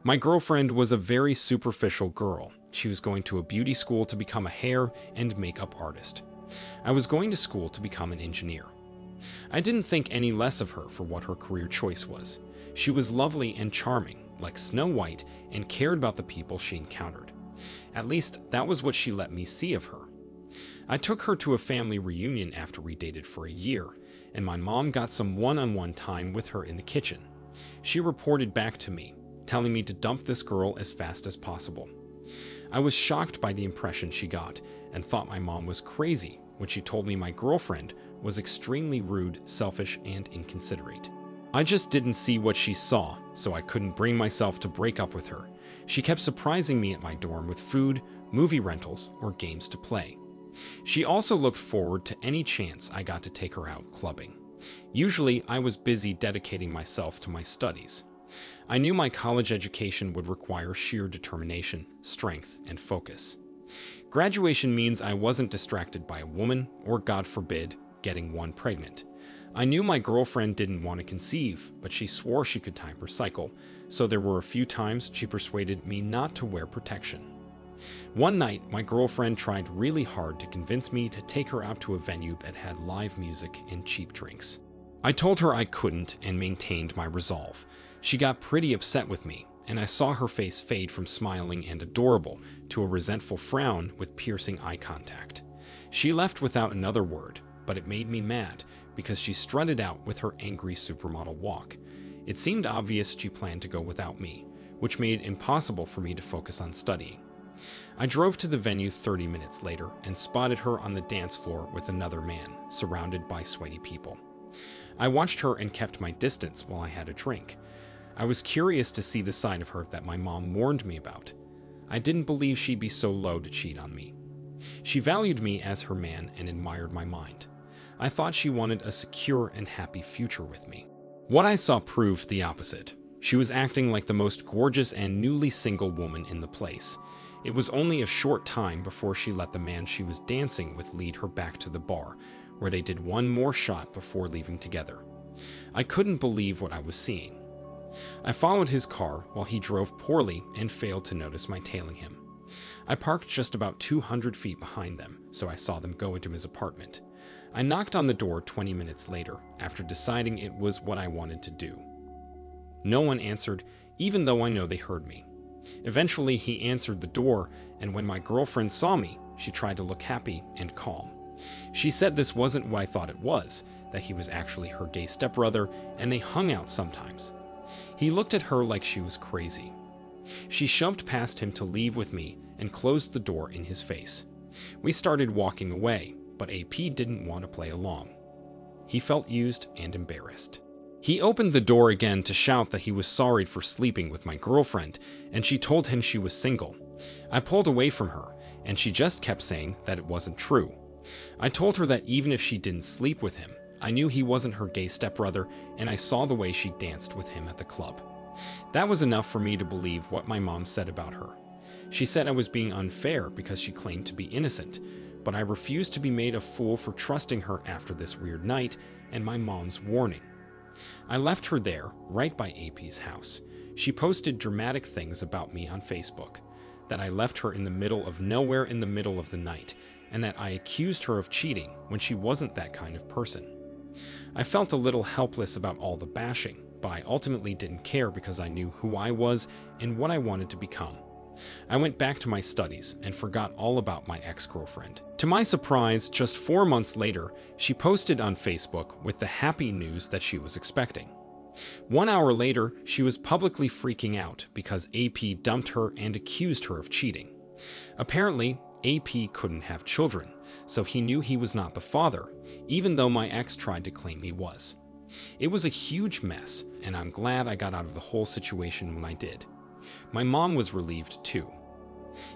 My girlfriend was a very superficial girl. She was going to a beauty school to become a hair and makeup artist. I was going to school to become an engineer. I didn't think any less of her for what her career choice was. She was lovely and charming, like Snow White, and cared about the people she encountered. At least, that was what she let me see of her. I took her to a family reunion after we dated for a year, and my mom got some one-on-one time with her in the kitchen. She reported back to me, telling me to dump this girl as fast as possible. I was shocked by the impression she got and thought my mom was crazy when she told me my girlfriend was extremely rude, selfish, and inconsiderate. I just didn't see what she saw, so I couldn't bring myself to break up with her. She kept surprising me at my dorm with food, movie rentals, or games to play. She also looked forward to any chance I got to take her out clubbing. Usually, I was busy dedicating myself to my studies. I knew my college education would require sheer determination, strength, and focus. Graduation means I wasn't distracted by a woman, or God forbid, getting one pregnant. I knew my girlfriend didn't want to conceive, but she swore she could time her cycle, so there were a few times she persuaded me not to wear protection. One night, my girlfriend tried really hard to convince me to take her out to a venue that had live music and cheap drinks. I told her I couldn't and maintained my resolve. She got pretty upset with me, and I saw her face fade from smiling and adorable to a resentful frown with piercing eye contact. She left without another word, but it made me mad because she strutted out with her angry supermodel walk. It seemed obvious she planned to go without me, which made it impossible for me to focus on studying. I drove to the venue 30 minutes later and spotted her on the dance floor with another man, surrounded by sweaty people. I watched her and kept my distance while I had a drink. I was curious to see the side of her that my mom warned me about. I didn't believe she'd be so low to cheat on me. She valued me as her man and admired my mind. I thought she wanted a secure and happy future with me. What I saw proved the opposite. She was acting like the most gorgeous and newly single woman in the place. It was only a short time before she let the man she was dancing with lead her back to the bar, where they did one more shot before leaving together. I couldn't believe what I was seeing. I followed his car while he drove poorly and failed to notice my tailing him. I parked just about 200 feet behind them, so I saw them go into his apartment. I knocked on the door 20 minutes later, after deciding it was what I wanted to do. No one answered, even though I know they heard me. Eventually, he answered the door, and when my girlfriend saw me, she tried to look happy and calm. She said this wasn't what I thought it was, that he was actually her gay stepbrother, and they hung out sometimes. He looked at her like she was crazy. She shoved past him to leave with me and closed the door in his face. We started walking away, but AP didn't want to play along. He felt used and embarrassed. He opened the door again to shout that he was sorry for sleeping with my girlfriend, and she told him she was single. I pulled away from her, and she just kept saying that it wasn't true. I told her that even if she didn't sleep with him, I knew he wasn't her gay stepbrother, and I saw the way she danced with him at the club. That was enough for me to believe what my mom said about her. She said I was being unfair because she claimed to be innocent, but I refused to be made a fool for trusting her after this weird night and my mom's warning. I left her there, right by AP's house. She posted dramatic things about me on Facebook, that I left her in the middle of nowhere in the middle of the night, and that I accused her of cheating when she wasn't that kind of person. I felt a little helpless about all the bashing, but I ultimately didn't care because I knew who I was and what I wanted to become. I went back to my studies and forgot all about my ex-girlfriend. To my surprise, just 4 months later, she posted on Facebook with the happy news that she was expecting. 1 hour later, she was publicly freaking out because AP dumped her and accused her of cheating. Apparently, AP couldn't have children, so he knew he was not the father, even though my ex tried to claim he was. It was a huge mess, and I'm glad I got out of the whole situation when I did. My mom was relieved too.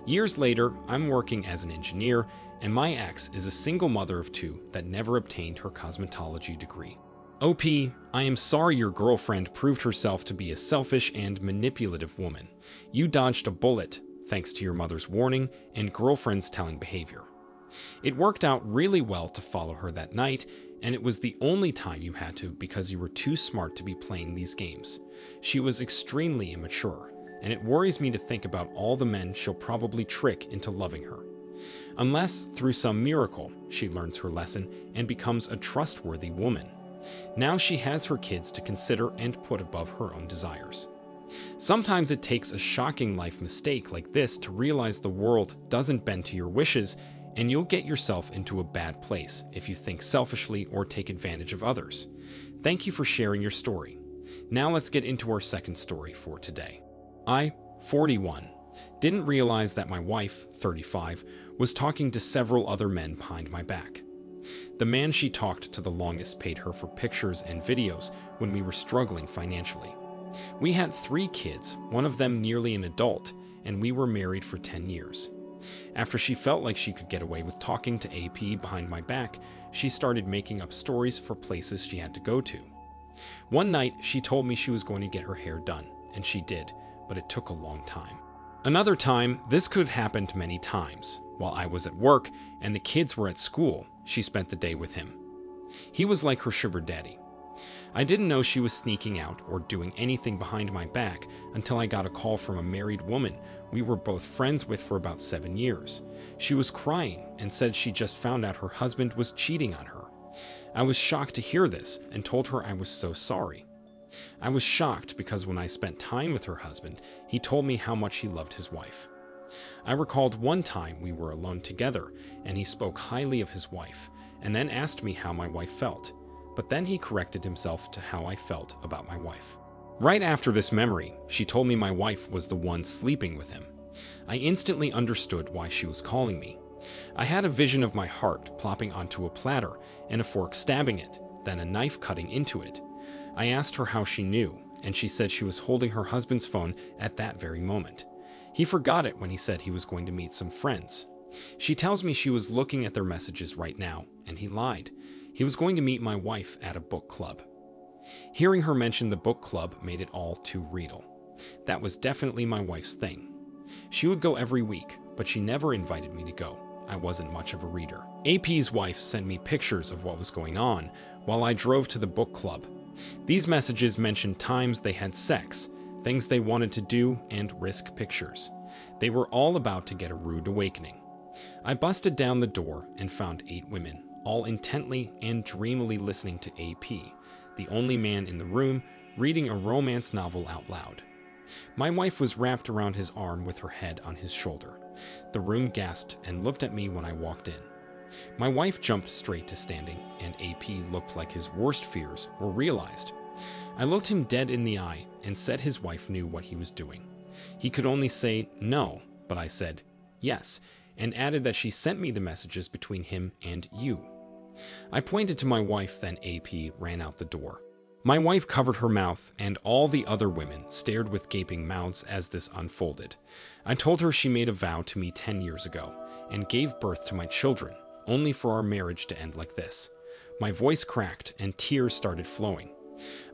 Years later, I'm working as an engineer, and my ex is a single mother of 2 that never obtained her cosmetology degree. OP, I am sorry your girlfriend proved herself to be a selfish and manipulative woman. You dodged a bullet, thanks to your mother's warning and girlfriend's telling behavior. It worked out really well to follow her that night, and it was the only time you had to because you were too smart to be playing these games. She was extremely immature. and it worries me to think about all the men she'll probably trick into loving her. Unless, through some miracle, she learns her lesson and becomes a trustworthy woman. Now she has her kids to consider and put above her own desires. Sometimes it takes a shocking life mistake like this to realize the world doesn't bend to your wishes, and you'll get yourself into a bad place if you think selfishly or take advantage of others. Thank you for sharing your story. Now let's get into our second story for today. I, 41, didn't realize that my wife, 35, was talking to several other men behind my back. The man she talked to the longest paid her for pictures and videos when we were struggling financially. We had 3 kids, one of them nearly an adult, and we were married for 10 years. After she felt like she could get away with talking to AP behind my back, she started making up stories for places she had to go to. One night, she told me she was going to get her hair done, and she did, but it took a long time. Another time, this could have happened many times. While I was at work and the kids were at school, she spent the day with him. He was like her sugar daddy. I didn't know she was sneaking out or doing anything behind my back until I got a call from a married woman we were both friends with for about 7 years. She was crying and said she just found out her husband was cheating on her. I was shocked to hear this and told her I was so sorry. I was shocked because when I spent time with her husband, he told me how much he loved his wife. I recalled one time we were alone together and he spoke highly of his wife and then asked me how my wife felt, but then he corrected himself to how I felt about my wife. Right after this memory, she told me my wife was the one sleeping with him. I instantly understood why she was calling me. I had a vision of my heart plopping onto a platter and a fork stabbing it, then a knife cutting into it. I asked her how she knew, and she said she was holding her husband's phone at that very moment. He forgot it when he said he was going to meet some friends. She tells me she was looking at their messages right now, and he lied. He was going to meet my wife at a book club. Hearing her mention the book club made it all too real. That was definitely my wife's thing. She would go every week, but she never invited me to go. I wasn't much of a reader. AP's wife sent me pictures of what was going on while I drove to the book club. These messages mentioned times they had sex, things they wanted to do, and risk pictures. They were all about to get a rude awakening. I busted down the door and found 8 women, all intently and dreamily listening to AP, the only man in the room, reading a romance novel out loud. My wife was wrapped around his arm with her head on his shoulder. The room gasped and looked at me when I walked in. My wife jumped straight to standing, and AP looked like his worst fears were realized. I looked him dead in the eye and said his wife knew what he was doing. He could only say no, but I said yes, and added that she sent me the messages between him and you. I pointed to my wife, then AP ran out the door. My wife covered her mouth, and all the other women stared with gaping mouths as this unfolded. I told her she made a vow to me 10 years ago and gave birth to my children, only for our marriage to end like this. My voice cracked and tears started flowing.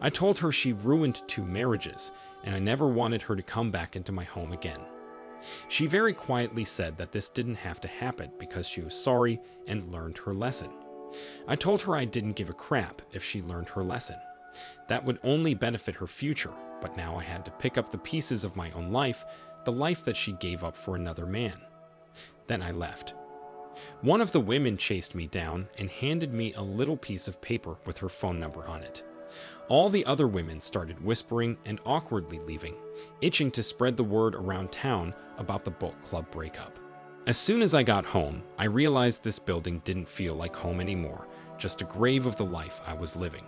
I told her she ruined 2 marriages, and I never wanted her to come back into my home again. She very quietly said that this didn't have to happen because she was sorry and learned her lesson. I told her I didn't give a crap if she learned her lesson. That would only benefit her future, but now I had to pick up the pieces of my own life, the life that she gave up for another man. Then I left. One of the women chased me down and handed me a little piece of paper with her phone number on it. All the other women started whispering and awkwardly leaving, itching to spread the word around town about the book club breakup. As soon as I got home, I realized this building didn't feel like home anymore, just a grave of the life I was living.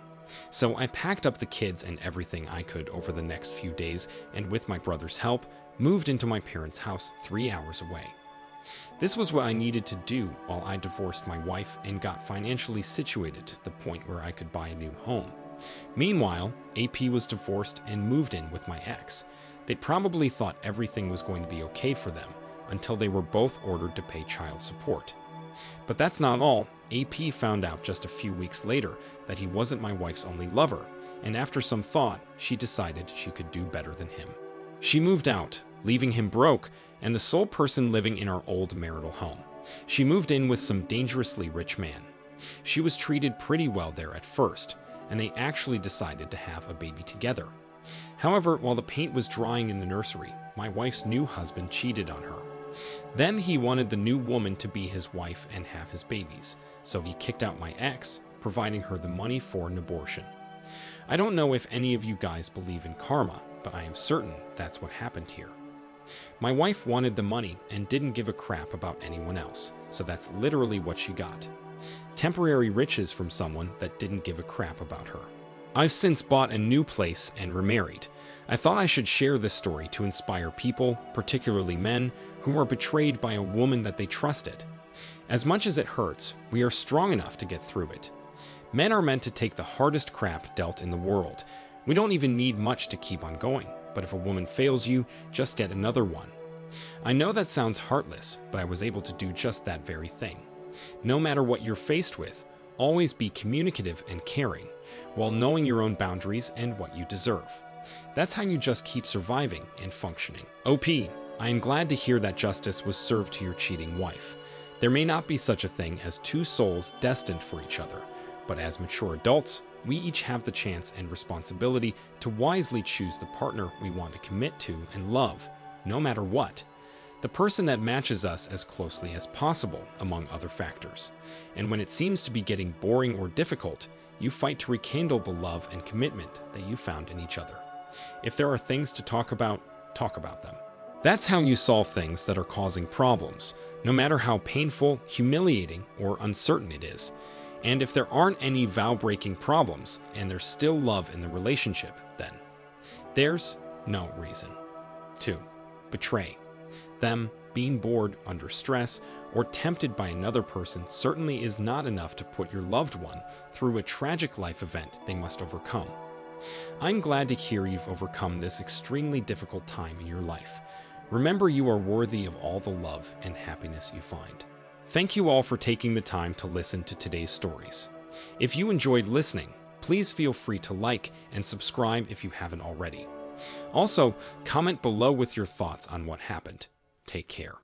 So I packed up the kids and everything I could over the next few days, and with my brother's help, moved into my parents' house 3 hours away. This was what I needed to do while I divorced my wife and got financially situated to the point where I could buy a new home. Meanwhile, AP was divorced and moved in with my ex. They probably thought everything was going to be okay for them until they were both ordered to pay child support. But that's not all. AP found out just a few weeks later that he wasn't my wife's only lover, and after some thought, she decided she could do better than him. She moved out, leaving him broke and the sole person living in our old marital home. She moved in with some dangerously rich man. She was treated pretty well there at first, and they actually decided to have a baby together. However, while the paint was drying in the nursery, my wife's new husband cheated on her. Then he wanted the new woman to be his wife and have his babies, so he kicked out my ex, providing her the money for an abortion. I don't know if any of you guys believe in karma, but I am certain that's what happened here. My wife wanted the money and didn't give a crap about anyone else, so that's literally what she got. Temporary riches from someone that didn't give a crap about her. I've since bought a new place and remarried. I thought I should share this story to inspire people, particularly men, who were betrayed by a woman that they trusted. As much as it hurts, we are strong enough to get through it. Men are meant to take the hardest crap dealt in the world. We don't even need much to keep on going, but if a woman fails you, just get another one. I know that sounds heartless, but I was able to do just that very thing. No matter what you're faced with, always be communicative and caring, while knowing your own boundaries and what you deserve. That's how you just keep surviving and functioning. OP, I am glad to hear that justice was served to your cheating wife. There may not be such a thing as two souls destined for each other, but as mature adults, we each have the chance and responsibility to wisely choose the partner we want to commit to and love, no matter what. The person that matches us as closely as possible, among other factors. And when it seems to be getting boring or difficult, you fight to rekindle the love and commitment that you found in each other. If there are things to talk about them. That's how you solve things that are causing problems, no matter how painful, humiliating, or uncertain it is. And if there aren't any vow-breaking problems, and there's still love in the relationship, then there's no reason to betray. Them being bored, under stress, or tempted by another person certainly is not enough to put your loved one through a tragic life event they must overcome. I'm glad to hear you've overcome this extremely difficult time in your life. Remember, you are worthy of all the love and happiness you find. Thank you all for taking the time to listen to today's stories. If you enjoyed listening, please feel free to like and subscribe if you haven't already. Also, comment below with your thoughts on what happened. Take care.